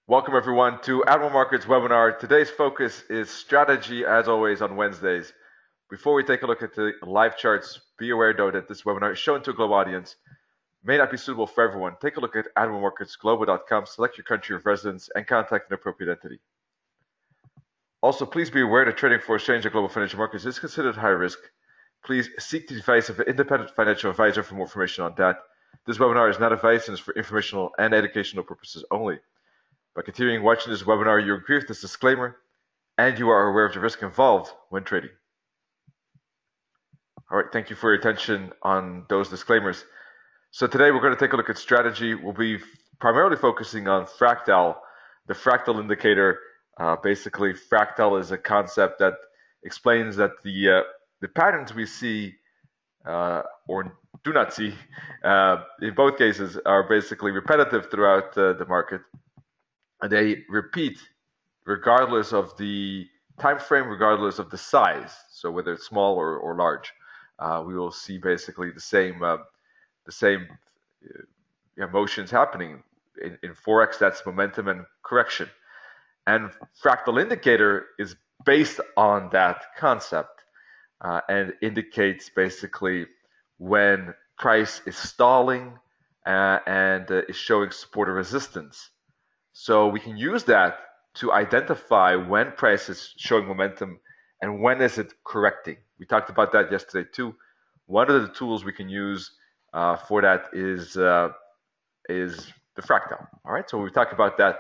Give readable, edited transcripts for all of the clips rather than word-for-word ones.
Welcome everyone to Admiral Markets webinar. Today's focus is strategy, as always on Wednesdays. Before we take a look at the live charts, be aware though that this webinar is shown to a global audience, may not be suitable for everyone. Take a look at admiralmarketsglobal.com, select your country of residence, and contact an appropriate entity. Also, please be aware that trading for exchange of global financial markets is considered high risk. Please seek the advice of an independent financial advisor for more information on that. This webinar is not advice and is for informational and educational purposes only. By continuing watching this webinar, you agree with this disclaimer and you are aware of the risk involved when trading. All right, thank you for your attention on those disclaimers. So today we're going to take a look at strategy. We'll be primarily focusing on Fractal, the Fractal indicator. Basically, Fractal is a concept that explains that the patterns we see or do not see in both cases are basically repetitive throughout the market. And they repeat regardless of the time frame, regardless of the size. So whether it's small or large, we will see basically the same motions happening. In Forex, that's momentum and correction. And fractal indicator is based on that concept and indicates basically when price is stalling and is showing support or resistance. So we can use that to identify when price is showing momentum and when is it correcting. We talked about that yesterday too. One of the tools we can use for that is the fractal. All right, so we'll talk about that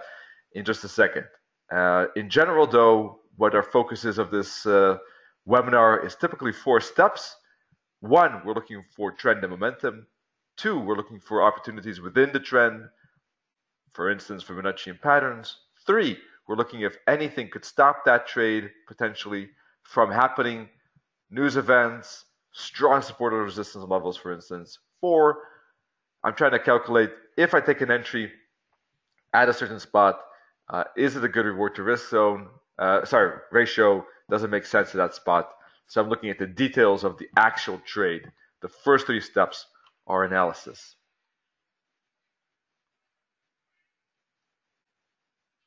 in just a second. In general, though, what our focus is of this webinar is typically 4 steps. 1, we're looking for trend and momentum. 2, we're looking for opportunities within the trend. For instance, Fibonacci and patterns. 3, we're looking if anything could stop that trade potentially from happening. News events, strong support or resistance levels, for instance. 4, I'm trying to calculate if I take an entry at a certain spot, is it a good reward to risk zone? Ratio, doesn't make sense at that spot. So I'm looking at the details of the actual trade. The first 3 steps are analysis.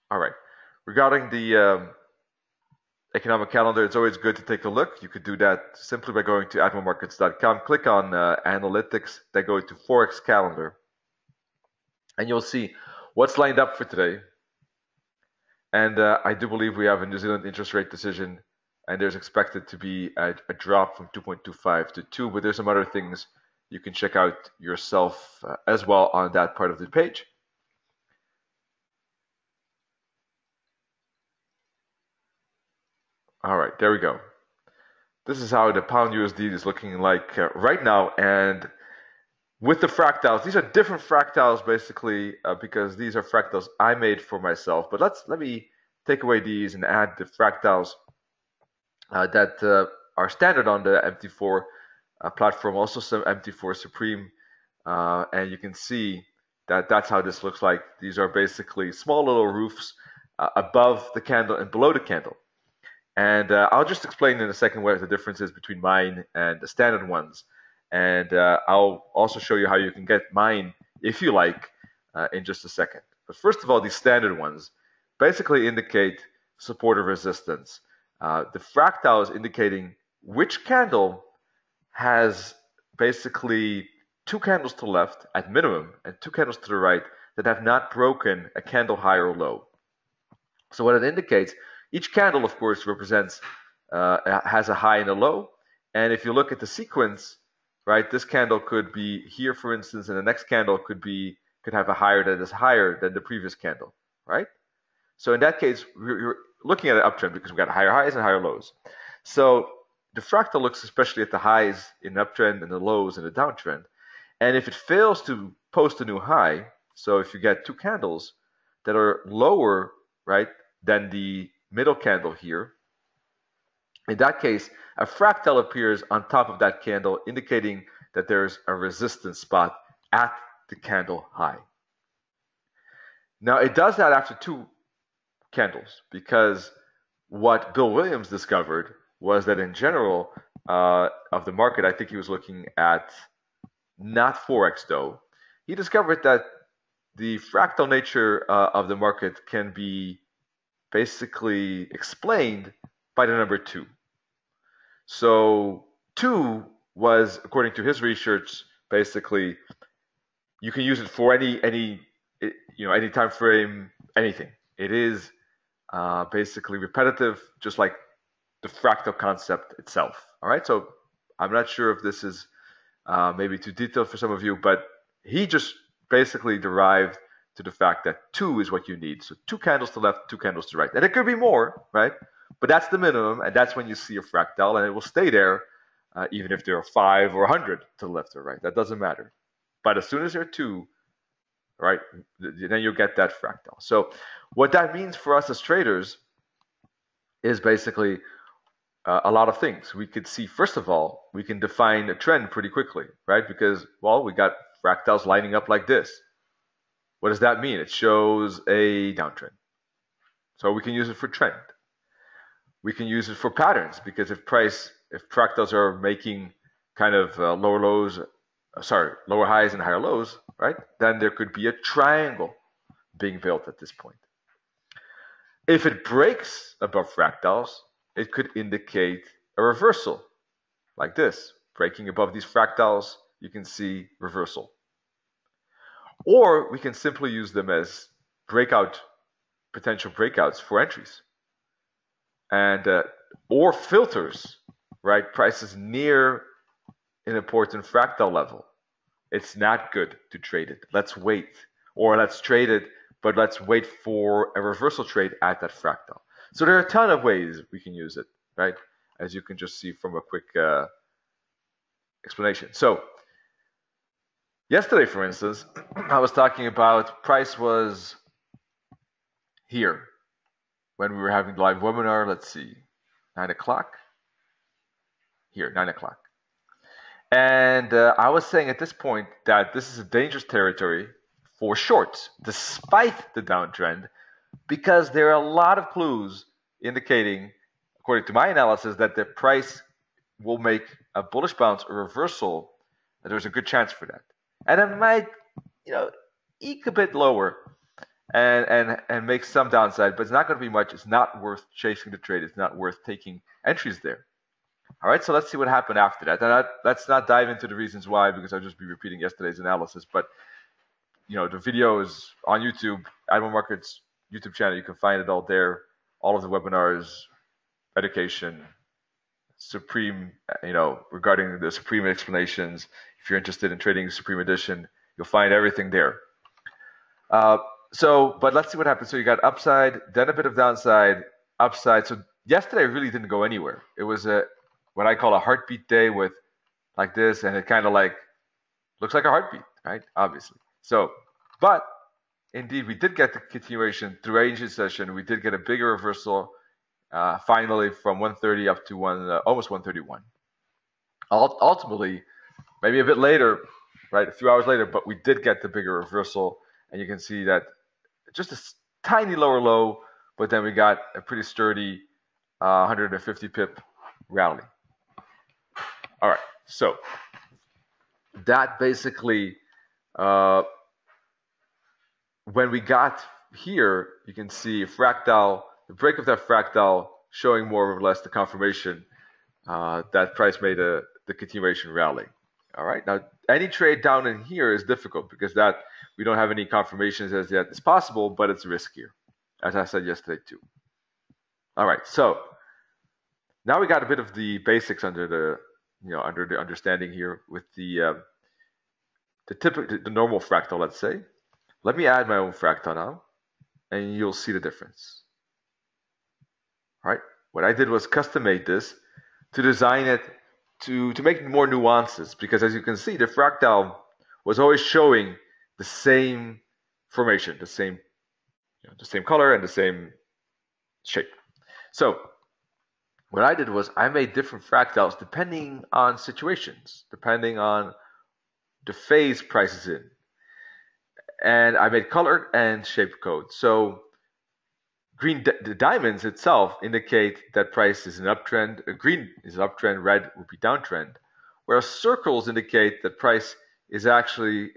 All right. Regarding the economic calendar, it's always good to take a look. You could do that simply by going to admiralmarkets.com, click on analytics, then go to Forex calendar, and you'll see what's lined up for today. And I do believe we have a New Zealand interest rate decision, and there's expected to be a drop from 2.25 to 2, but there's some other things you can check out yourself as well on that part of the page. All right, there we go. This is how the pound USD is looking like right now. And with the fractals, these are different fractals basically because these are fractals I made for myself. But let me take away these and add the fractals that are standard on the MT4 platform, also some MT4 Supreme. And you can see that that's how this looks like. These are basically small little roofs above the candle and below the candle. And I'll just explain in a second what the difference is between mine and the standard ones. And I'll also show you how you can get mine, if you like, in just a second. But first of all, these standard ones basically indicate support or resistance. The fractal is indicating which candle has basically 2 candles to the left at minimum and 2 candles to the right that have not broken a candle high or low. So what it indicates, each candle, of course, represents, has a high and a low. And if you look at the sequence, right, this candle could be here, for instance, and the next candle could have a higher that is higher than the previous candle, right? So in that case, we're looking at an uptrend because we've got higher highs and higher lows. So the fractal looks especially at the highs in uptrend and the lows in the downtrend. And if it fails to post a new high, so if you get 2 candles that are lower, right, than the middle candle here, in that case, a fractal appears on top of that candle, indicating that there's a resistance spot at the candle high. Now, it does that after 2 candles, because what Bill Williams discovered was that in general of the market, I think he was looking at not Forex though, he discovered that the fractal nature of the market can be basically explained by the number 2. So 2 was, according to his research, basically you can use it for any time frame, anything. It is basically repetitive, just like the fractal concept itself. All right, so I'm not sure if this is maybe too detailed for some of you, but he just basically derived to the fact that 2 is what you need. So 2 candles to the left, 2 candles to the right. And it could be more, right? But that's the minimum, and that's when you see a fractal, and it will stay there even if there are 5 or 100 to the left or right. That doesn't matter. But as soon as there are 2, right, then you'll get that fractal. So what that means for us as traders is basically a lot of things. We could see, first of all, we can define a trend pretty quickly, right? Because, well, we got fractals lining up like this. What does that mean? It shows a downtrend. So we can use it for trend. We can use it for patterns, because if fractals are making kind of lower highs and higher lows, right? Then there could be a triangle being built at this point. If it breaks above fractals, it could indicate a reversal, like this. Breaking above these fractals, you can see reversal. Or we can simply use them as potential breakouts for entries. And or filters, right? Prices near an important fractal level. It's not good to trade it. Let's wait. Or let's trade it, but let's wait for a reversal trade at that fractal. So there are a ton of ways we can use it, right? As you can just see from a quick explanation. So yesterday, for instance, I was talking about price was here when we were having the live webinar. Let's see, 9 o'clock. Here, 9 o'clock. And I was saying at this point that this is a dangerous territory for shorts, despite the downtrend, because there are a lot of clues indicating, according to my analysis, that the price will make a bullish bounce or reversal. That there's a good chance for that, and it might, eke a bit lower and make some downside, but it's not going to be much. It's not worth chasing the trade. It's not worth taking entries there. All right, so let's see what happened after that. And let's not dive into the reasons why, because I'll just be repeating yesterday's analysis. But the video is on YouTube, Admiral Markets YouTube channel. You can find it all there. All of the webinars, education, Supreme, regarding the Supreme explanations. If you're interested in trading Supreme Edition, you'll find everything there. But let's see what happens. So you got upside, then a bit of downside, upside. So yesterday really didn't go anywhere. It was what I call a heartbeat day with like this, and it kind of looks like a heartbeat, right? Obviously. So, but indeed, we did get the continuation through ancient session. We did get a bigger reversal, finally from 130 up to almost 131. Ultimately, maybe a bit later, right? A few hours later, but we did get the bigger reversal, and you can see that just a tiny lower low, but then we got a pretty sturdy 150 pip rally. All right, so that basically, when we got here, you can see a fractal, the break of that fractal showing more or less the confirmation that price made the continuation rally. All right, now any trade down in here is difficult because we don't have any confirmations as yet. It's possible, but it's riskier, as I said yesterday too. All right, so now we got a bit of the basics under the understanding here with the normal fractal, let's say. Let me add my own fractal now, and you'll see the difference. All right, what I did was custom made this to design it to make more nuances, because as you can see, the fractal was always showing the same formation, the same color and the same shape. So what I did was I made different fractals depending on situations, depending on the phase price is in. And I made color and shape code. So the diamonds itself indicate that price is an uptrend. Green is an uptrend, red would be downtrend. Whereas circles indicate that price is actually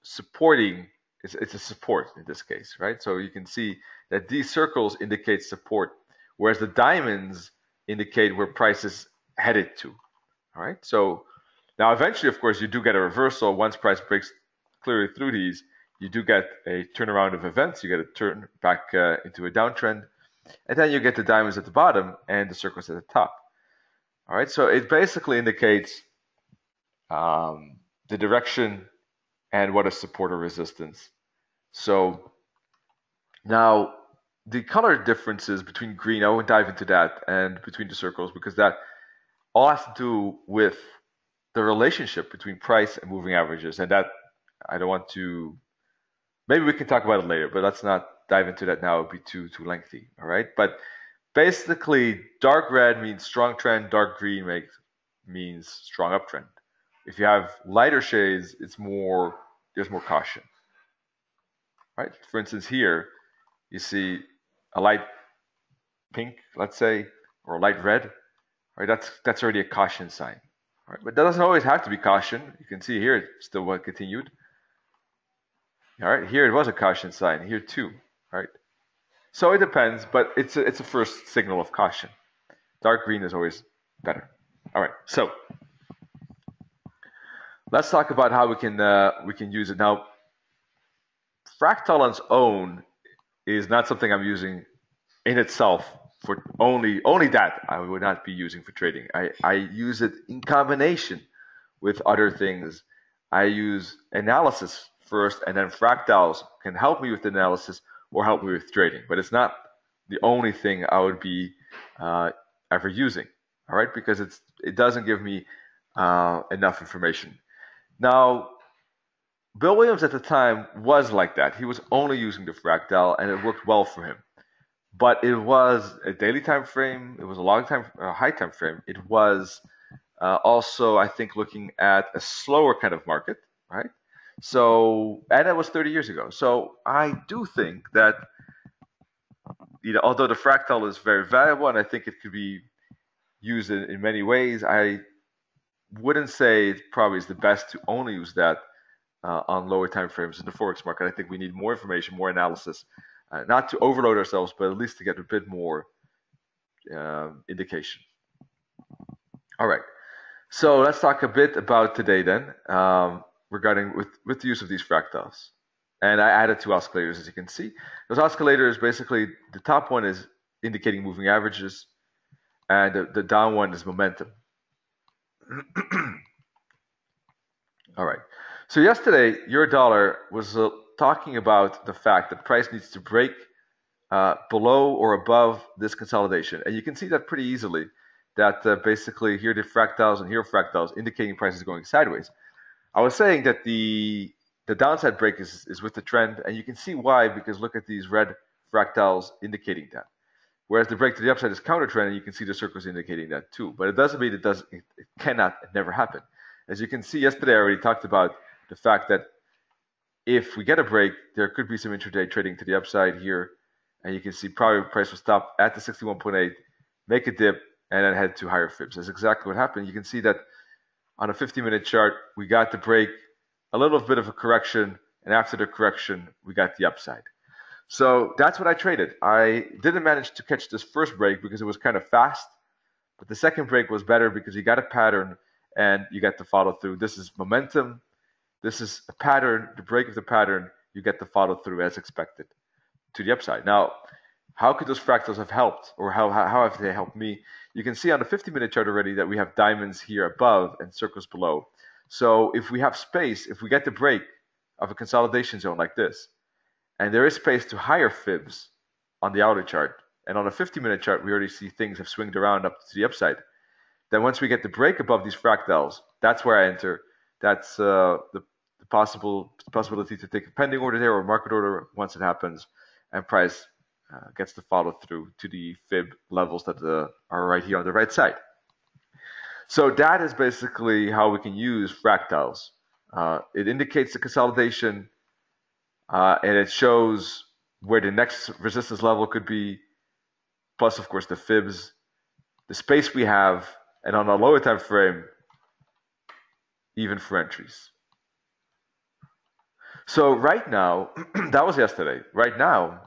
supporting it's a support in this case, right? So you can see that these circles indicate support, whereas the diamonds indicate where price is headed to. All right. So now eventually, of course, you do get a reversal once price breaks clearly through these. You do get a turnaround of events. You get a turn back into a downtrend, and then you get the diamonds at the bottom and the circles at the top. All right. So it basically indicates the direction and what is support or resistance. So now the color differences between green, I won't dive into that, and between the circles, because that all has to do with the relationship between price and moving averages. And that I don't want to, maybe we can talk about it later, but let's not dive into that now. It would be too lengthy. All right. But basically, dark red means strong trend, dark green means strong uptrend. If you have lighter shades, there's more caution. Right? For instance, here you see a light pink, let's say, or a light red. Right? That's already a caution sign. Right? But that doesn't always have to be caution. You can see here it still continued. All right, here it was a caution sign. Here too. Right? So it depends, but it's a first signal of caution. Dark green is always better. All right, so let's talk about how we can use it now. Fractal on its own is not something I'm using in itself for only that. I would not be using for trading. I use it in combination with other things. I use analysis first, and then fractals can help me with analysis or help me with trading. But it's not the only thing I would be ever using. All right, because it doesn't give me enough information. Now, Bill Williams at the time was like that. He was only using the fractal, and it worked well for him. But it was a daily time frame. It was a high time frame. It was also, I think, looking at a slower kind of market, right? So, and that was 30 years ago. So I do think that, although the fractal is very valuable, and I think it could be used in many ways, I wouldn't say it probably is the best to only use that on lower time frames in the Forex market. I think we need more information, more analysis, not to overload ourselves, but at least to get a bit more indication. All right, so let's talk a bit about today then, regarding with the use of these fractals. And I added two oscillators, as you can see. Those oscillators, basically, the top one is indicating moving averages, and the down one is momentum. All right. So yesterday, your dollar was talking about the fact that price needs to break below or above this consolidation. And you can see that pretty easily, that basically here the fractals and here fractals indicating price is going sideways. I was saying that the downside break is with the trend, and you can see why, because look at these red fractals indicating that. Whereas the break to the upside is counter trend, and you can see the circles indicating that too. But it doesn't mean it cannot never happen. As you can see, yesterday I already talked about the fact that if we get a break, there could be some intraday trading to the upside here, and you can see probably price will stop at the 61.8, make a dip, and then head to higher fibs. That's exactly what happened. You can see that on a 50-minute chart, we got the break, a little bit of a correction, and after the correction, we got the upside. So that's what I traded. I didn't manage to catch this first break because it was kind of fast, but the second break was better because you got a pattern and you get the follow through. This is momentum. This is a pattern. The break of the pattern, you get the follow through as expected to the upside. Now, how could those fractals have helped, or how have they helped me? You can see on the 50-minute chart already that we have diamonds here above and circles below. So if we have space, if we get the break of a consolidation zone like this, and there is space to higher fibs on the outer chart, and on a 50-minute chart, we already see things have swinged around up to the upside. Then once we get the break above these fractals, that's where I enter. That's the possibility to take a pending order there or a market order once it happens, and price gets the follow through to the fib levels that are right here on the right side. So that is basically how we can use fractals. It indicates the consolidation, and it shows where the next resistance level could be, plus of course the fibs, the space we have, and on a lower time frame, even for entries. So right now, that was yesterday. Right now,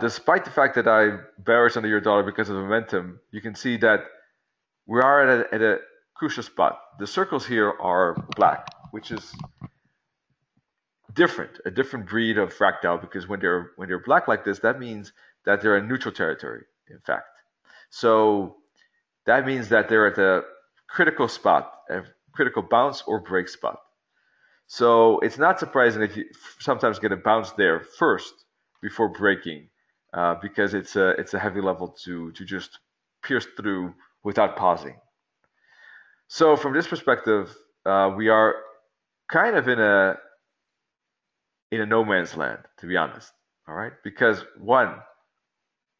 despite the fact that I'm bearish on the euro dollar because of momentum, you can see that we are at a crucial spot. The circles here are black, which is different, a different breed of fractal, because when they're black like this, that means that they're in neutral territory, in fact. So that means that they're at a critical spot, a critical bounce or break spot. So it's not surprising if you sometimes get a bounce there first before breaking, because it's a heavy level to just pierce through without pausing. So from this perspective, we are kind of in a no man's land, to be honest. All right, because one,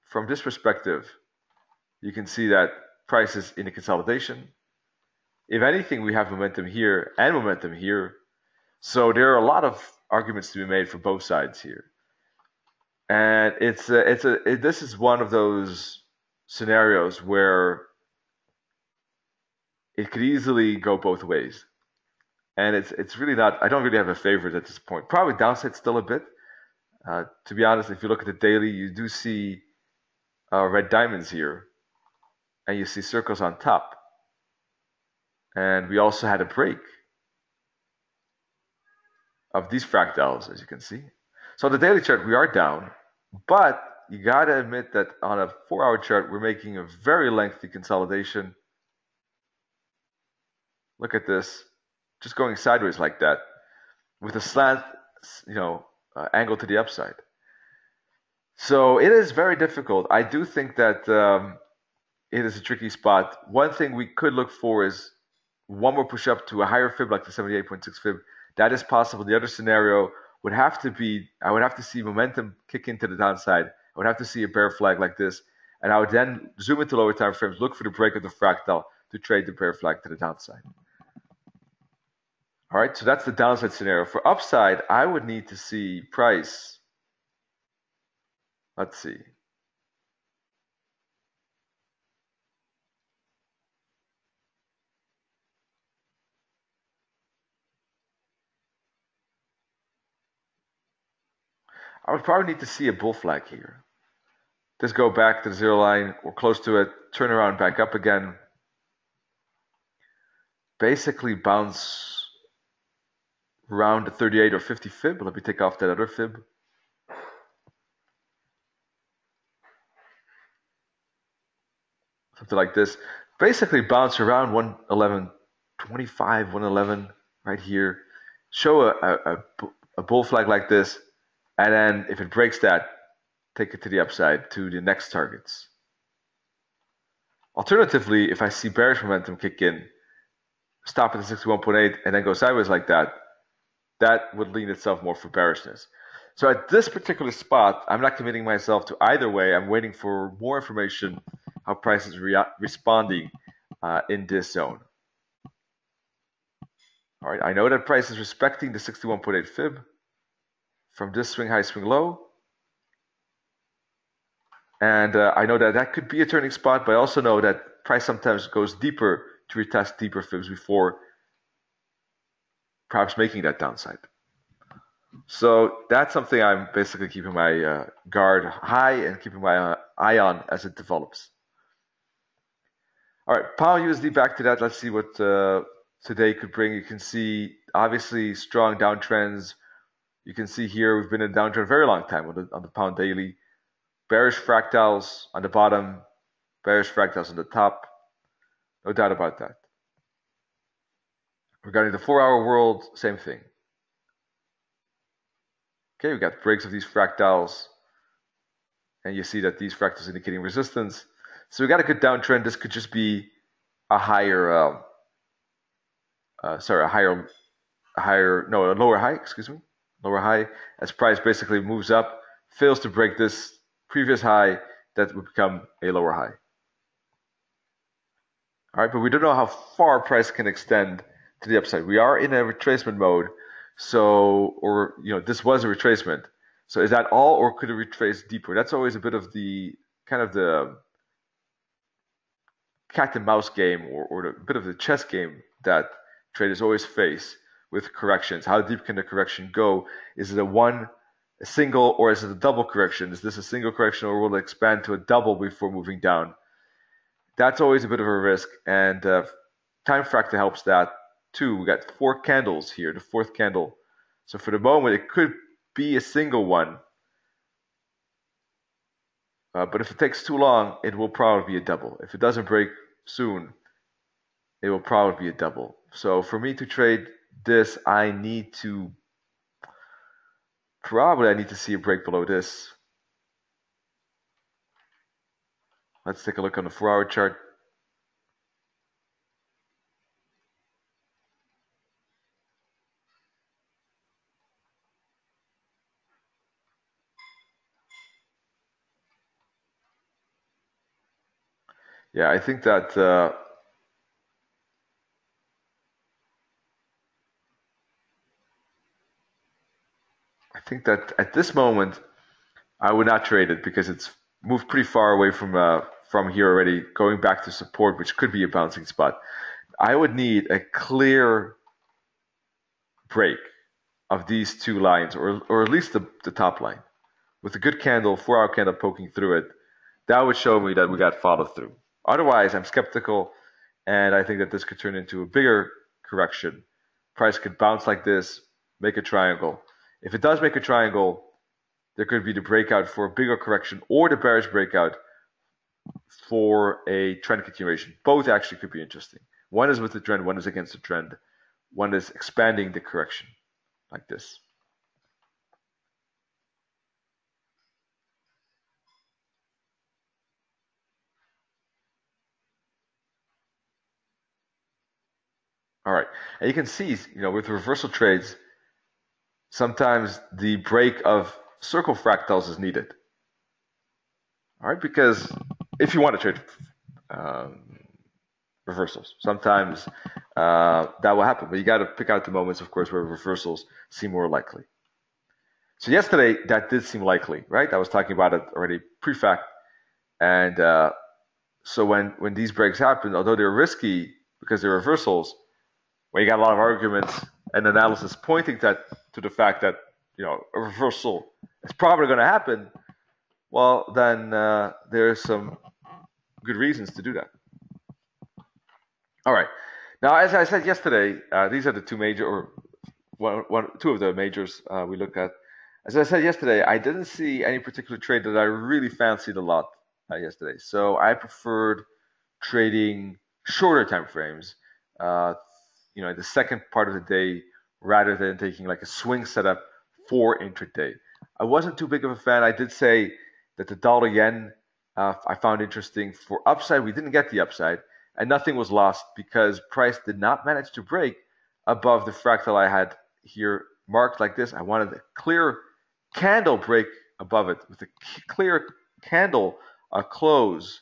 from this perspective, you can see that price is in a consolidation. If anything, we have momentum here and momentum here. So there are a lot of arguments to be made for both sides here. And this is one of those scenarios where it could easily go both ways. And it's really not, I don't really have a favorite at this point. Probably downside still a bit. To be honest, if you look at the daily, you do see red diamonds here, and you see circles on top. And we also had a break of these fractals, as you can see. So on the daily chart, we are down, but you gotta admit that on a 4-hour chart, we're making a very lengthy consolidation. Look at this, just going sideways like that, with a slant, angle to the upside. So it is very difficult. I do think that it is a tricky spot. One thing we could look for is one more push up to a higher fib, like the 78.6 fib. That is possible. The other scenario would have to be, I would have to see momentum kick into the downside. I would have to see a bear flag like this, and I would then zoom into lower time frames, look for the break of the fractal to trade the bear flag to the downside. All right, so that's the downside scenario. For upside, I would need to see price. Let's see. I would probably need to see a bull flag here. Just go back to the zero line or close to it, turn around, back up again. Basically bounce around the 38 or 50 fib. Let me take off that other fib. Something like this. Basically bounce around 111.25, 111 right here. Show a bull flag like this, and then if it breaks that, take it to the upside to the next targets. Alternatively, if I see bearish momentum kick in, stop at the 61.8 and then go sideways like that, that would lean itself more for bearishness. So at this particular spot, I'm not committing myself to either way. I'm waiting for more information how price is responding in this zone. All right, I know that price is respecting the 61.8 fib from this swing high, swing low. And I know that that could be a turning spot, but I also know that price sometimes goes deeper to retest deeper fibs before perhaps making that downside. So that's something I'm basically keeping my guard high and keeping my eye on as it develops. All right, pound USD, back to that. Let's see what today could bring. You can see obviously strong downtrends. You can see here we've been in a downtrend a very long time on the pound daily. Bearish fractals on the bottom, bearish fractals on the top. No doubt about that. Regarding the 4-hour world, same thing. Okay, we got breaks of these fractals, and you see that these fractals indicating resistance. So we got a good downtrend. This could just be a lower high, as price basically moves up, fails to break this previous high, that would become a lower high. All right, but we don't know how far price can extend to the upside. We are in a retracement mode, this was a retracement. So is that all, or could it retrace deeper? That's always a bit of the kind of the cat and mouse game, or a bit of the chess game that traders always face with corrections. How deep can the correction go? Is it a single, or is it a double correction? Is this a single correction, or will it expand to a double before moving down? That's always a bit of a risk, and time fractal helps that too. We got 4 candles here, the 4th candle. So for the moment, it could be a single one. But if it takes too long, it will probably be a double. If it doesn't break soon, it will probably be a double. So for me to trade this, I need to see a break below this. Let's take a look on the 4-hour chart. Yeah, I think that at this moment I would not trade it because it's moved pretty far away from here already, going back to support, which could be a bouncing spot. I would need a clear break of these 2 lines, or at least the top line, with a good candle, 4-hour candle poking through it. That would show me that we got follow through. Otherwise, I'm skeptical, and I think that this could turn into a bigger correction. Price could bounce like this, make a triangle. If it does make a triangle, there could be the breakout for a bigger correction, or the bearish breakout for a trend continuation. Both actually could be interesting. One is with the trend, one is against the trend. One is expanding the correction like this. All right, and you can see, with reversal trades, sometimes the break of circle fractals is needed. All right, because if you want to trade reversals, sometimes that will happen, but you got to pick out the moments, of course, where reversals seem more likely. So yesterday, that did seem likely, right? I was talking about it already pre-fact, and so when these breaks happen, although they're risky because they're reversals, when you got a lot of arguments and analysis pointing to the fact that a reversal is probably going to happen, well, then there's some good reasons to do that. All right. Now, as I said yesterday, these are the 2 major, or 2 of the majors we looked at. As I said yesterday, I didn't see any particular trade that I really fancied a lot yesterday. So I preferred trading shorter time frames, the second part of the day, rather than taking like a swing setup for intraday. I wasn't too big of a fan. I did say that the dollar yen I found interesting. For upside, we didn't get the upside, and nothing was lost because price did not manage to break above the fractal I had here marked like this. I wanted a clear candle break above it with a clear candle close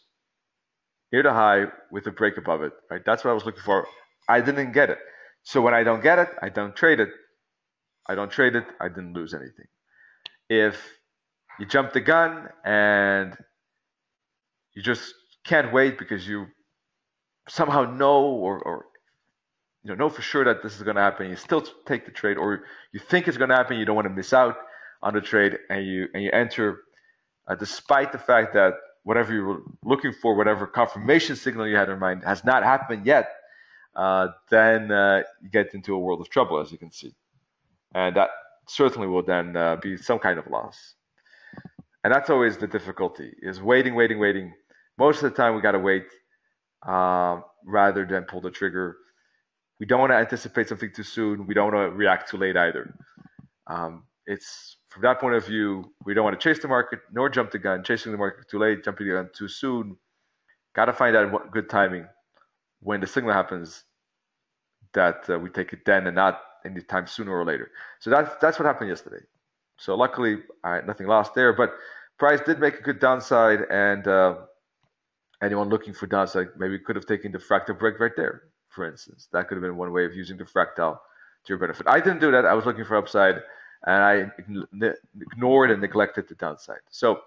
near the high with a break above it. Right, that's what I was looking for. I didn't get it. So when I don't get it, I don't trade it. I don't trade it. I didn't lose anything. If you jump the gun and you just can't wait because you somehow know or know for sure that this is going to happen, you still take the trade, or you think it's going to happen, you don't want to miss out on the trade, and you enter despite the fact that whatever you were looking for, whatever confirmation signal you had in mind has not happened yet, then you get into a world of trouble, as you can see. And that certainly will then be some kind of loss. And that's always the difficulty, is waiting. Most of the time we got to wait rather than pull the trigger. We don't want to anticipate something too soon. We don't want to react too late either. It's from that point of view, we don't want to chase the market nor jump the gun. Chasing the market too late, jumping the gun too soon. Got to find out good timing when the signal happens, that we take it then and not any time sooner or later. So that's what happened yesterday. So luckily, nothing lost there. But price did make a good downside, and anyone looking for downside maybe could have taken the fractal break right there, for instance. That could have been one way of using the fractal to your benefit. I didn't do that. I was looking for upside, and I ignored and neglected the downside. So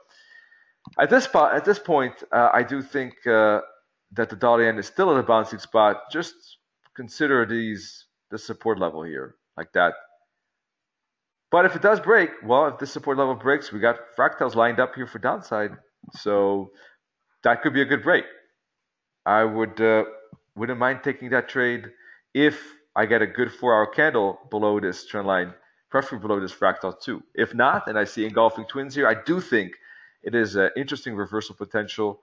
at this point, I do think that the dollar yen is still at a bouncing spot. Just consider the support level here. like that. But if it does break, well, if this support level breaks, we got fractals lined up here for downside. So that could be a good break. I wouldn't mind taking that trade if I get a good 4-hour candle below this trend line, preferably below this fractal too. If not, and I see engulfing twins here, I do think it is an interesting reversal potential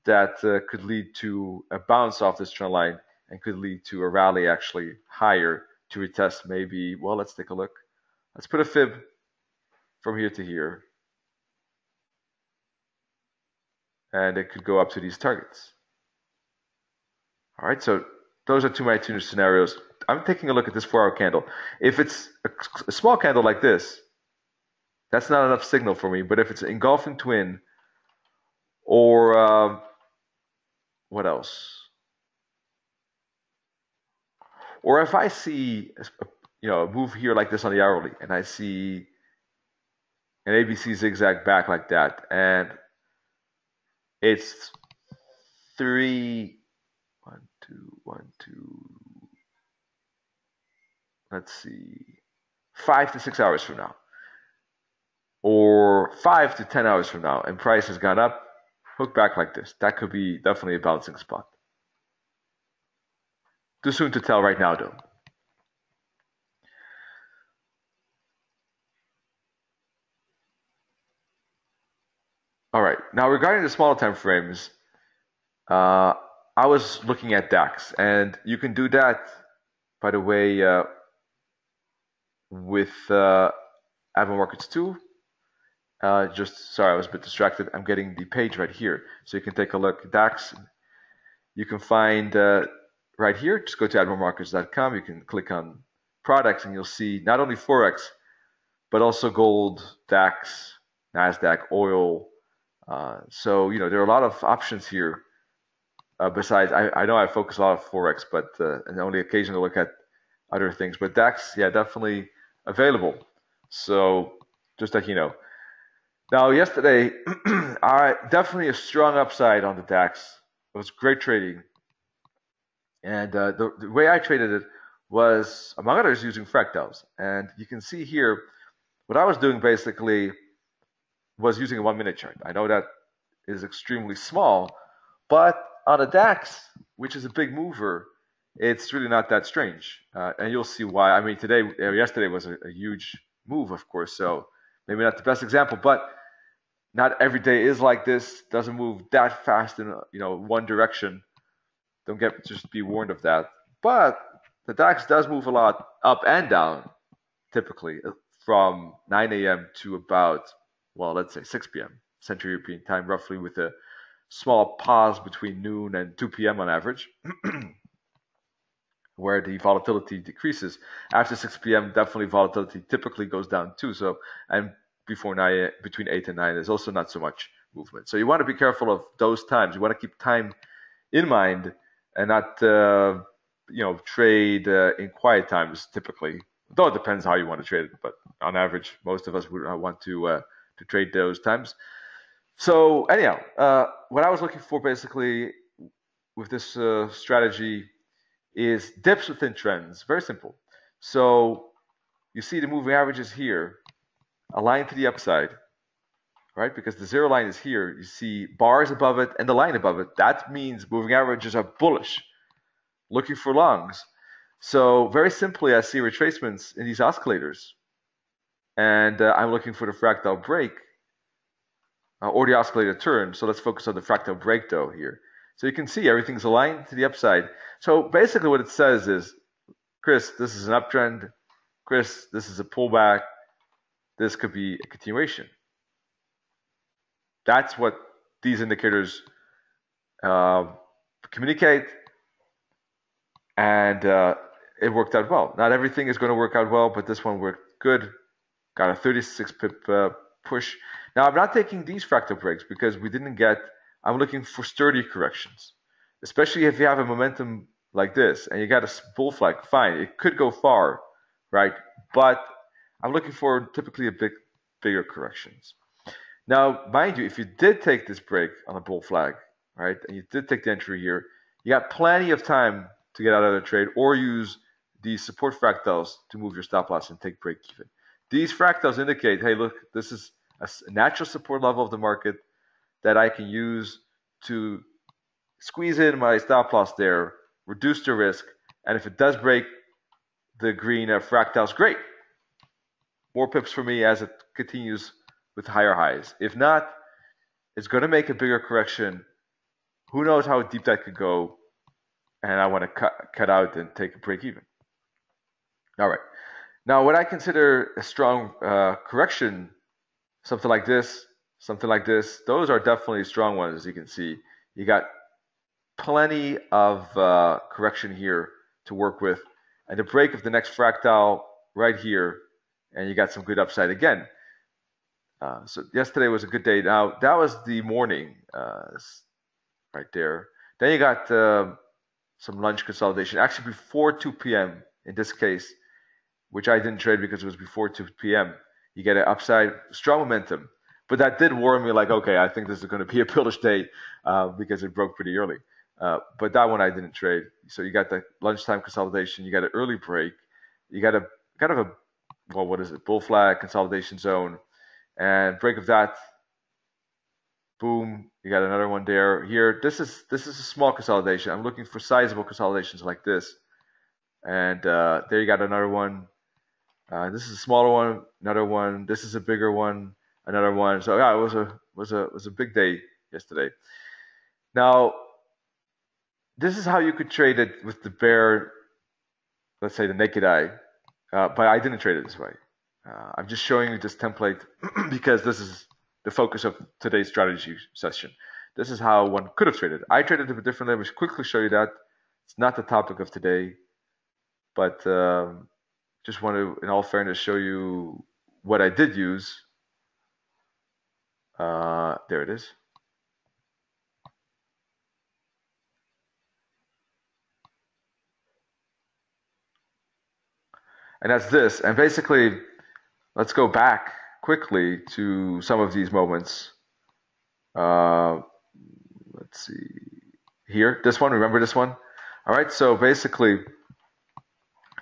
that could lead to a bounce off this trend line and could lead to a rally actually higher to retest maybe, well, let's take a look. Let's put a fib from here to here. And it could go up to these targets. All right, so those are two my two scenarios. I'm taking a look at this 4-hour candle. If it's a small candle like this, that's not enough signal for me. But if it's an engulfing twin, or what else? Or if I see a move here like this on the hourly, and I see an ABC zigzag back like that, and it's 3, 1, 2, 1, 2. Let's see, 5 to 6 hours from now, or 5 to 10 hours from now, and price has gone up, hook back like this. That could be definitely a bouncing spot. Too soon to tell right now, though. All right, now regarding the smaller time frames, I was looking at DAX, and you can do that, by the way, with Admiral Markets 2. Sorry, I was a bit distracted. I'm getting the page right here. So you can take a look at DAX. You can find right here, just go to admiralmarkets.com. You can click on products and you'll see not only Forex, but also gold, DAX, NASDAQ, oil. So, there are a lot of options here. Besides, I know I focus a lot on Forex, but and only occasionally look at other things. But DAX, yeah, definitely available. So just like you know. Now, yesterday, definitely a strong upside on the DAX. It was great trading. And the way I traded it was, among others, using fractals. And you can see here, what I was doing basically was using a 1-minute chart. I know that is extremely small, but on a DAX, which is a big mover, it's really not that strange. And you'll see why. I mean, yesterday was a huge move, of course, so maybe not the best example, but not every day is like this. Doesn't move that fast in one direction. Just be warned of that. But the DAX does move a lot up and down, typically from 9 a.m. to about, well, let's say 6 p.m. Central European time, roughly, with a small pause between noon and 2 p.m. on average, where the volatility decreases. After 6 p.m., definitely volatility typically goes down too. So, and before 9, between 8 and 9, there's also not so much movement. So you want to be careful of those times. You want to keep time in mind and not, trade in quiet times typically. Though it depends how you want to trade it, but on average, most of us would want to trade those times. So anyhow, what I was looking for basically with this strategy is dips within trends. Very simple. So you see the moving averages here aligned to the upside, right? Because the zero line is here. You see bars above it and the line above it. That means moving averages are bullish, looking for longs. So very simply, I see retracements in these oscillators. And I'm looking for the fractal break or the oscillator turn. So let's focus on the fractal break though here. So you can see everything's aligned to the upside. So basically what it says is, Chris, this is an uptrend. Chris, this is a pullback. This could be a continuation. That's what these indicators communicate. And it worked out well. Not everything is going to work out well, but this one worked good. Got a 36 pip push. Now, I'm not taking these fractal breaks because I'm looking for sturdy corrections, especially if you have a momentum like this and you got a bull flag, fine, it could go far, right? But I'm looking for typically bigger corrections. Now, mind you, if you did take this break on a bull flag, right, and you did take the entry here, you got plenty of time to get out of the trade or use these support fractals to move your stop loss and take break even. These fractals indicate, hey, look, this is a natural support level of the market that I can use to squeeze in my stop loss there, reduce the risk, and if it does break the green fractals, great. More pips for me as it continues with higher highs. If not, it's going to make a bigger correction. Who knows how deep that could go, and I want to cut out and take a break even. All right. Now, what I consider a strong correction, something like this, those are definitely strong ones, as you can see. You got plenty of correction here to work with. And the break of the next fractal right here, and you got some good upside again. So yesterday was a good day. Now, that was the morning right there. Then you got some lunch consolidation, actually before 2 p.m. in this case, which I didn't trade because it was before 2 p.m. You get an upside, strong momentum. But that did warn me, like, okay, I think this is going to be a bullish day because it broke pretty early. But that one I didn't trade. So you got the lunchtime consolidation, you got an early break, you got a kind of a, well, what is it, bull flag consolidation zone, and break of that, boom, you got another one there. Here, this is a small consolidation. I'm looking for sizable consolidations like this, and there you got another one. This is a smaller one, another one. This is a bigger one, another one. So yeah, it was a big day yesterday. Now, this is how you could trade it with the bear, let's say the naked eye, but I didn't trade it this way. I'm just showing you this template because this is the focus of today's strategy session. This is how one could have traded. I traded it a different way. Let me quickly show you that. It's not the topic of today, but just want to, in all fairness, show you what I did use. There it is. And that's this. And basically, let's go back quickly to some of these moments. Let's see. Here, this one, remember this one? All right, so basically,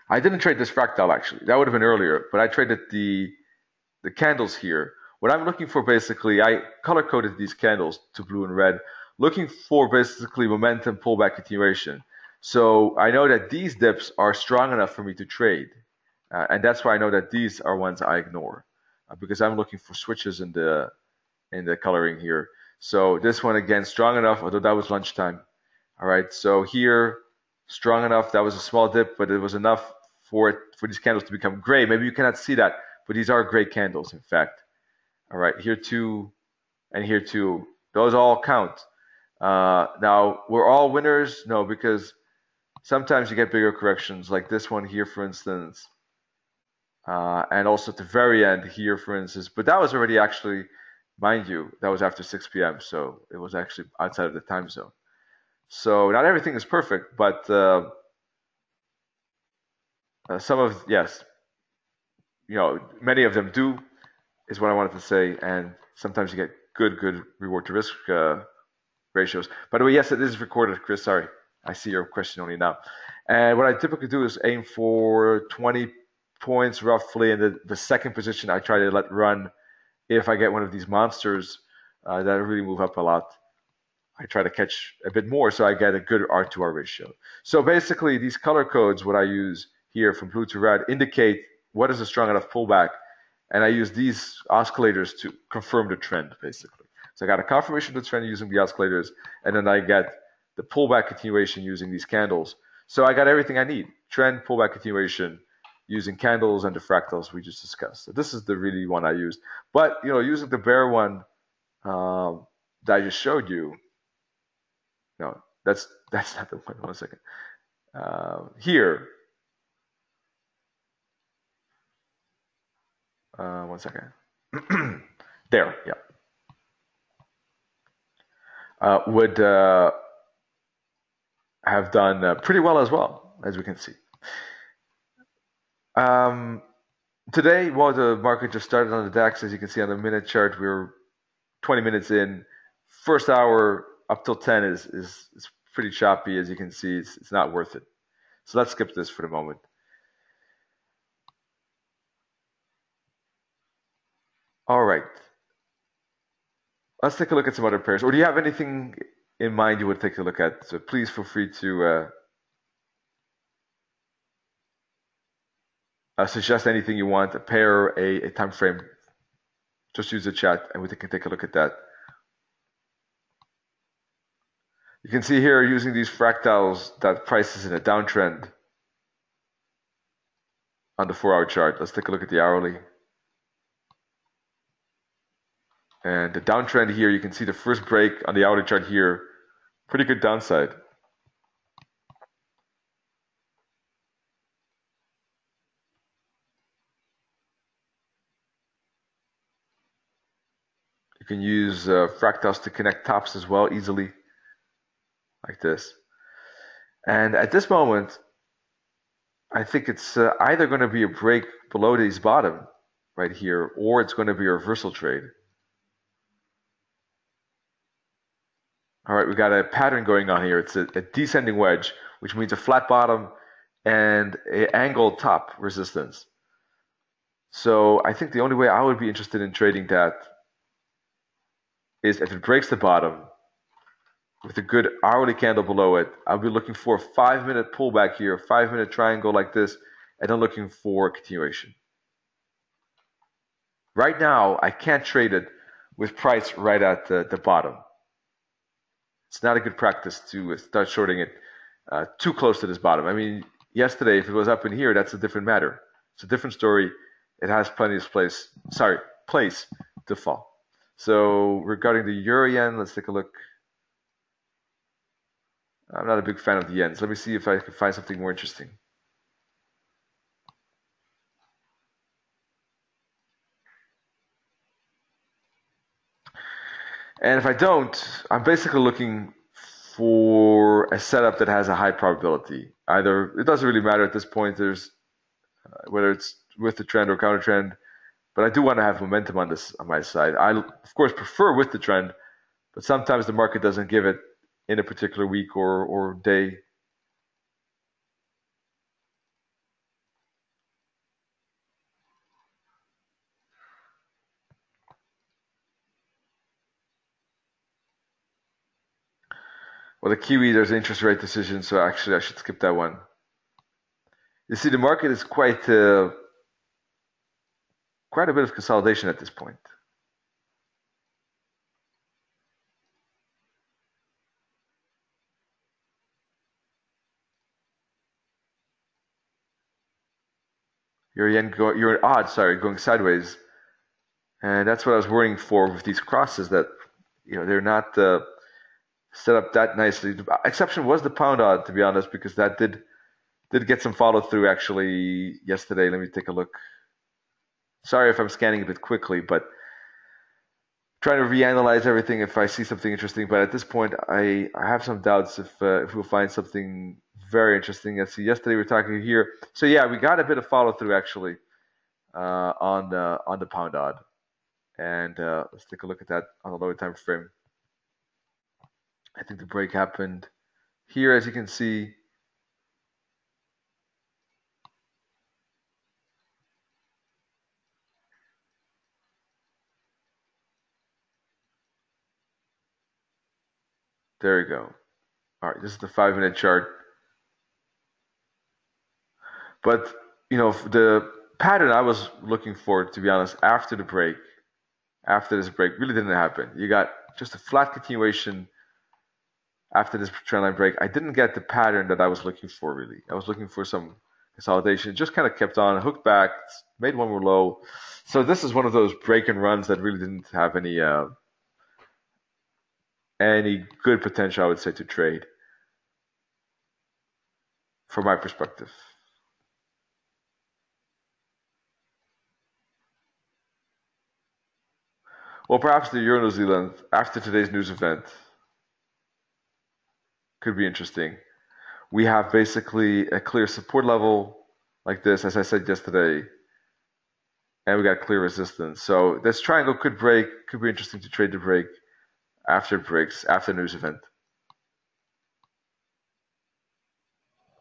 I didn't trade this fractal actually. That would have been earlier, but I traded the candles here. What I'm looking for basically, I color-coded these candles to blue and red, looking for basically momentum pullback continuation. So I know that these dips are strong enough for me to trade. And that's why I know that these are ones I ignore because I'm looking for switches in the coloring here. So this one again, strong enough, although that was lunchtime. All right, so here, strong enough. That was a small dip, but it was enough for these candles to become gray. Maybe you cannot see that, but these are gray candles, in fact. All right, here too, and here too. Those all count. Now, we're all winners? No, because sometimes you get bigger corrections, like this one here, for instance. And also at the very end here, for instance. But that was already actually, mind you, that was after 6 p.m. So it was actually outside of the time zone. So not everything is perfect, but some of, yes, many of them do, is what I wanted to say. And sometimes you get good reward to risk ratios. By the way, yes, it is recorded, Chris. Sorry. I see your question only now. And what I typically do is aim for 20 points roughly in the second position. I try to let run if I get one of these monsters that really move up a lot. I try to catch a bit more so I get a good R to R ratio. So basically these color codes, what I use here from blue to red, indicate what is a strong enough pullback, and I use these oscillators to confirm the trend basically. So I got a confirmation of the trend using the oscillators, and then I get the pullback continuation using these candles. So I got everything I need: trend, pullback continuation, using candles and the fractals we just discussed. So this is the really one I used. But using the bear one that I just showed you, no, that's not the one. 1 second. Here, 1 second. There, yeah. Would have done pretty well as well, as we can see. Today, well, the market just started on the DAX. As you can see on the minute chart, we're 20 minutes in. First hour up till 10 is pretty choppy. As you can see, it's not worth it. So let's skip this for the moment. All right. Let's take a look at some other pairs. Or do you have anything in mind you would take a look at? So please feel free to suggest anything you want, a pair, a time frame. Just use the chat and we can take a look at that. You can see here using these fractals that price is in a downtrend on the 4-hour chart. Let's take a look at the hourly. And the downtrend here, you can see the first break on the hourly chart here. Pretty good downside. You can use fractals to connect tops as well easily, like this. And at this moment, I think it's either going to be a break below this bottom right here, or it's going to be a reversal trade. All right, we got a pattern going on here. It's a descending wedge, which means a flat bottom and an angled top resistance. So I think the only way I would be interested in trading that is if it breaks the bottom with a good hourly candle below it. I'll be looking for a 5-minute pullback here, a 5-minute triangle like this, and then looking for continuation. Right now, I can't trade it with price right at the bottom. It's not a good practice to start shorting it too close to this bottom. I mean, yesterday, if it was up in here, that's a different matter. It's a different story. It has plenty of place to fall. So regarding the euro yen, let's take a look. I'm not a big fan of the yens. Let me see if I can find something more interesting. And if I don't, I'm basically looking for a setup that has a high probability. Either, it doesn't really matter at this point, there's whether it's with the trend or counter trend, but I do want to have momentum on my side. I of course prefer with the trend, but sometimes the market doesn't give it in a particular week or day. Well, the Kiwi, there's an interest rate decision, so actually I should skip that one. You see, the market is quite a bit of consolidation at this point. You're odd, sorry, going sideways, and that's what I was worrying for with these crosses, that they're not set up that nicely. The exception was the pound odd, to be honest, because that did get some follow through actually yesterday. Let me take a look. Sorry if I'm scanning a bit quickly, but trying to reanalyze everything if I see something interesting. But at this point, I have some doubts if we'll find something very interesting. Let's see. Yesterday we were talking here, so yeah, we got a bit of follow through actually on the pound odd, and let's take a look at that on the lower time frame. I think the break happened here, as you can see. There we go. All right, this is the 5-minute chart. But the pattern I was looking for, to be honest, after this break, really didn't happen. You got just a flat continuation after this trendline break. I didn't get the pattern that I was looking for, really. I was looking for some consolidation. It just kind of kept on, hooked back, made one more low. So this is one of those break and runs that really didn't have any good potential, I would say, to trade from my perspective. Well, perhaps the Euro New Zealand after today's news event could be interesting. We have basically a clear support level like this, as I said yesterday, and we got clear resistance. So this triangle could break, could be interesting to trade the break after it breaks, after the news event.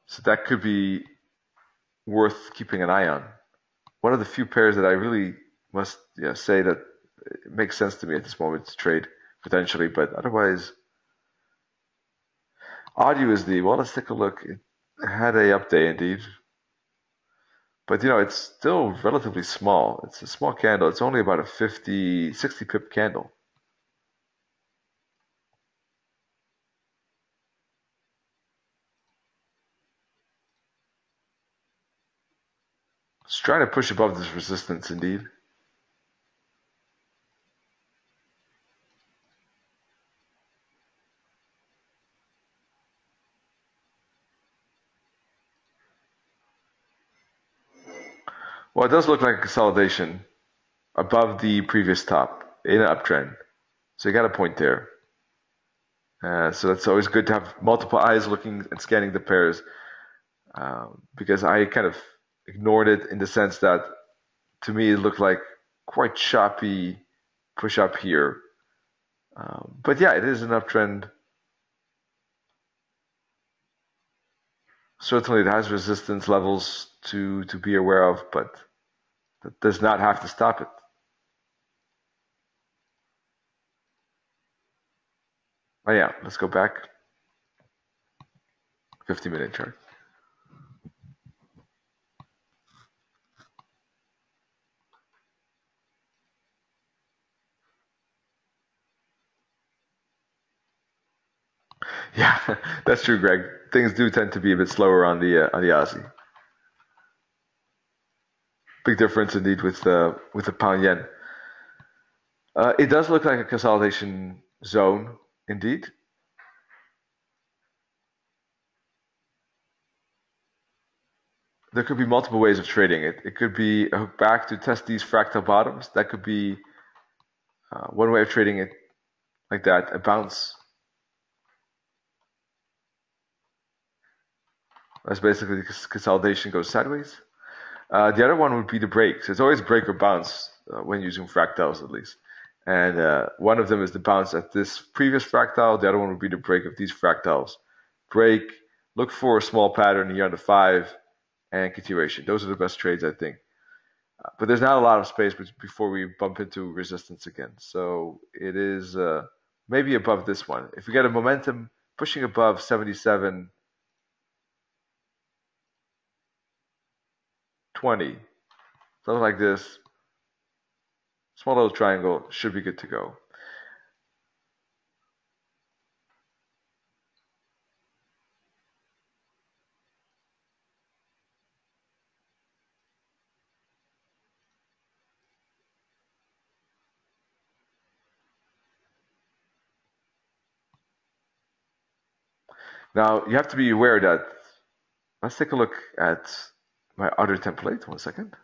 So that could be worth keeping an eye on. One of the few pairs that I really must say that it makes sense to me at this moment to trade potentially, but otherwise, audio is the, well, let's take a look. It had a up day indeed, but it's still relatively small. It's a small candle. It's only about a 50, 60 pip candle. It's trying to push above this resistance indeed. Well, it does look like a consolidation above the previous top in an uptrend. So you got a point there. So that's always good to have multiple eyes looking and scanning the pairs, because I kind of ignored it in the sense that to me it looked like quite choppy push up here. But yeah, it is an uptrend. Certainly it has resistance levels to be aware of, but that does not have to stop it. Oh yeah, let's go back. 50-minute chart. Yeah, that's true, Greg. Things do tend to be a bit slower on the Aussie. Big difference indeed with the pound yen. It does look like a consolidation zone indeed. There could be multiple ways of trading it. It could be a hook back to test these fractal bottoms. That could be one way of trading it, like that, a bounce. That's basically the consolidation goes sideways. The other one would be the break. So it's always break or bounce when using fractals, at least. And one of them is the bounce at this previous fractal. The other one would be the break of these fractals. Break, look for a small pattern here on the 5, and continuation. Those are the best trades, I think. But there's not a lot of space before we bump into resistance again. So it is maybe above this one. If we get a momentum pushing above 77.20, something like this, small little triangle should be good to go. Now, you have to be aware that, let's take a look at my other template. 1 second.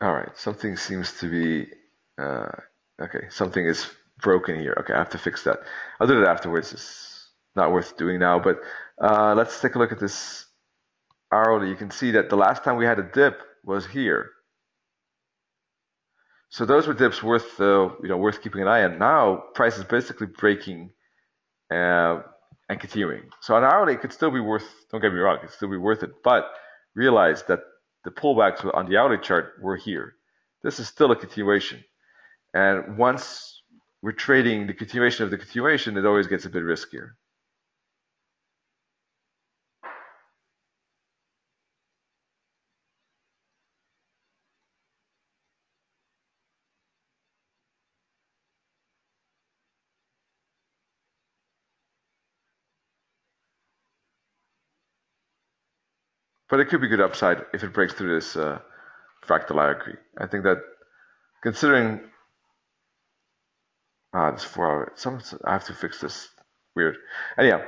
All right, something seems to be, okay, something is broken here. Okay, I have to fix that. I'll do that afterwards. It's not worth doing now, but let's take a look at this hourly. You can see that the last time we had a dip was here. So those were dips worth keeping an eye on. Now price is basically breaking and continuing. So on hourly, it could still be worth. Don't get me wrong, it could still be worth it. But realize that the pullbacks on the hourly chart were here. This is still a continuation, and once we're trading the continuation of the continuation, it always gets a bit riskier. But it could be good upside if it breaks through this fractal. I agree. I think that considering this 4 hour, I have to fix this. Weird. Anyhow,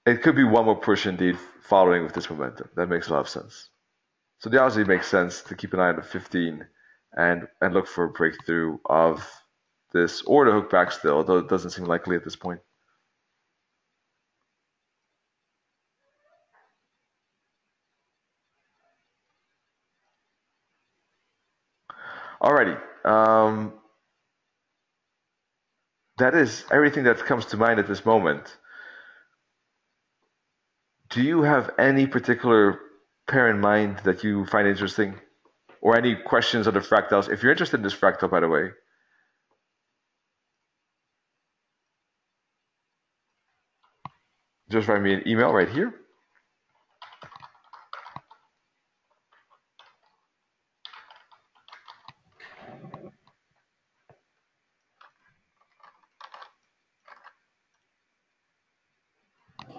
it could be one more push indeed, following with this momentum. That makes a lot of sense. So the Aussie makes sense to keep an eye on the 15 and look for a breakthrough of this or the hook back still, although it doesn't seem likely at this point. Alrighty. That is everything that comes to mind at this moment. Do you have any particular pair in mind that you find interesting? Or any questions on the fractals? If you're interested in this fractal, by the way, just write me an email right here.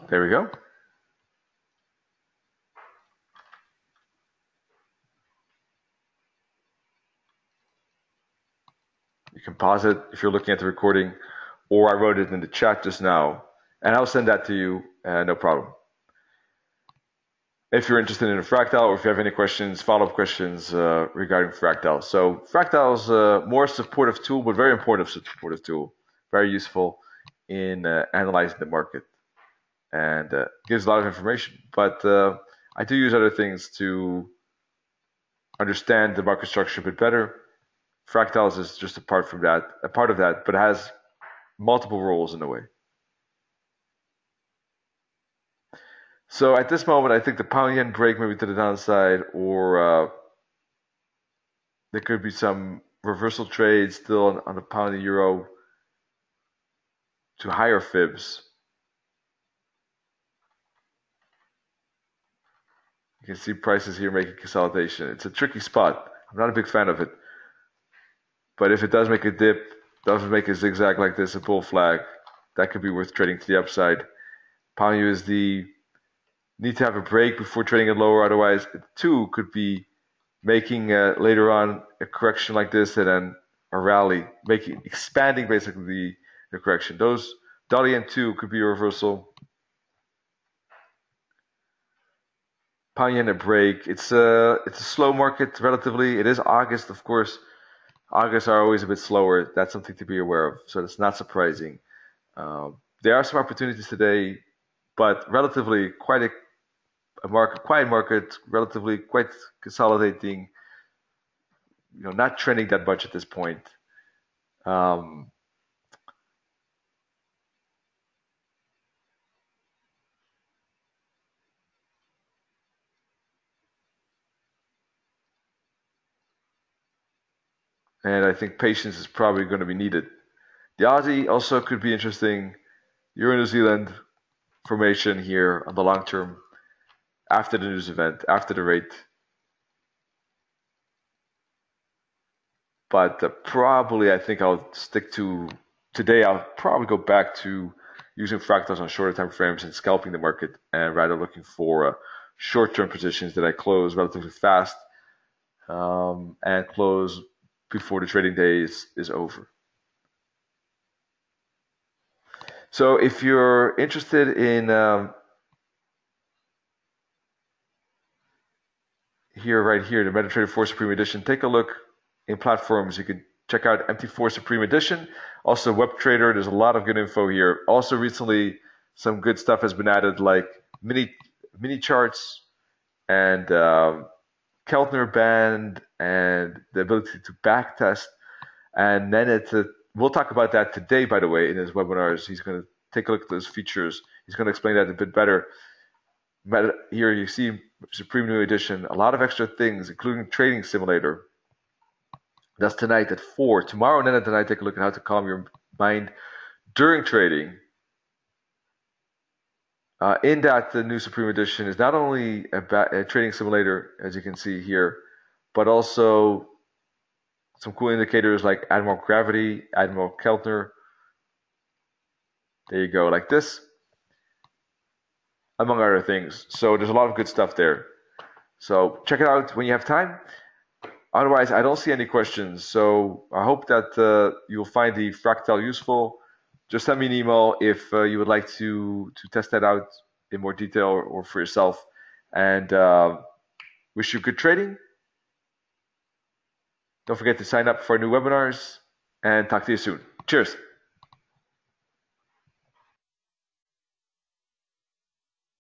There we go. You can pause it if you're looking at the recording, or I wrote it in the chat just now, and I'll send that to you, no problem. If you're interested in a fractal, or if you have any questions, follow-up questions regarding fractals. So fractals, more supportive tool, but very important supportive tool, very useful in analyzing the market, and gives a lot of information. But I do use other things to understand the market structure a bit better. Fractals is just a part of that, but it has multiple roles in a way. So at this moment, I think the pound yen break maybe to the downside, or there could be some reversal trades still on the pound and euro to higher fibs. You can see prices here making consolidation. It's a tricky spot. I'm not a big fan of it. But if it does make a dip, doesn't make a zigzag like this, a bull flag, that could be worth trading to the upside. Pound USD, need to have a break before trading it lower. Otherwise, it too could be making later on a correction like this and then a rally, expanding basically the correction. Those dollar yen too could be a reversal. Pound yen a break. It's a slow market relatively. It is August, of course. August are always a bit slower. That's something to be aware of. So it's not surprising. There are some opportunities today, but relatively quiet market, relatively quite consolidating. Not trending that much at this point. And I think patience is probably going to be needed. The Aussie also could be interesting. Euro New Zealand formation here on the long term after the news event, after the rate. But probably I think I'll stick to today. I'll probably go back to using fractals on shorter time frames and scalping the market, and rather looking for short-term positions that I close relatively fast and close before the trading day is over. So if you're interested in right here, the MetaTrader 4 Supreme Edition, take a look in platforms. You can check out MT4 Supreme Edition. Also WebTrader, there's a lot of good info here. Also recently, some good stuff has been added, like mini charts and Keltner band and the ability to backtest. And then we'll talk about that today, by the way, in his webinars. He's going to take a look at those features. He's going to explain that a bit better. Here you see Supreme New Edition, a lot of extra things, including Trading Simulator. That's tonight at 4. Tomorrow and then tonight, take a look at how to calm your mind during trading. In that, the new Supreme Edition is not only a trading simulator, as you can see here, but also some cool indicators like Admiral Gravity, Admiral Keltner. There you go, like this, among other things. So there's a lot of good stuff there. So check it out when you have time. Otherwise, I don't see any questions. So I hope that you'll find the Fractal useful. Just send me an email if you would like to test that out in more detail or for yourself. And wish you good trading. Don't forget to sign up for new webinars, and talk to you soon. Cheers.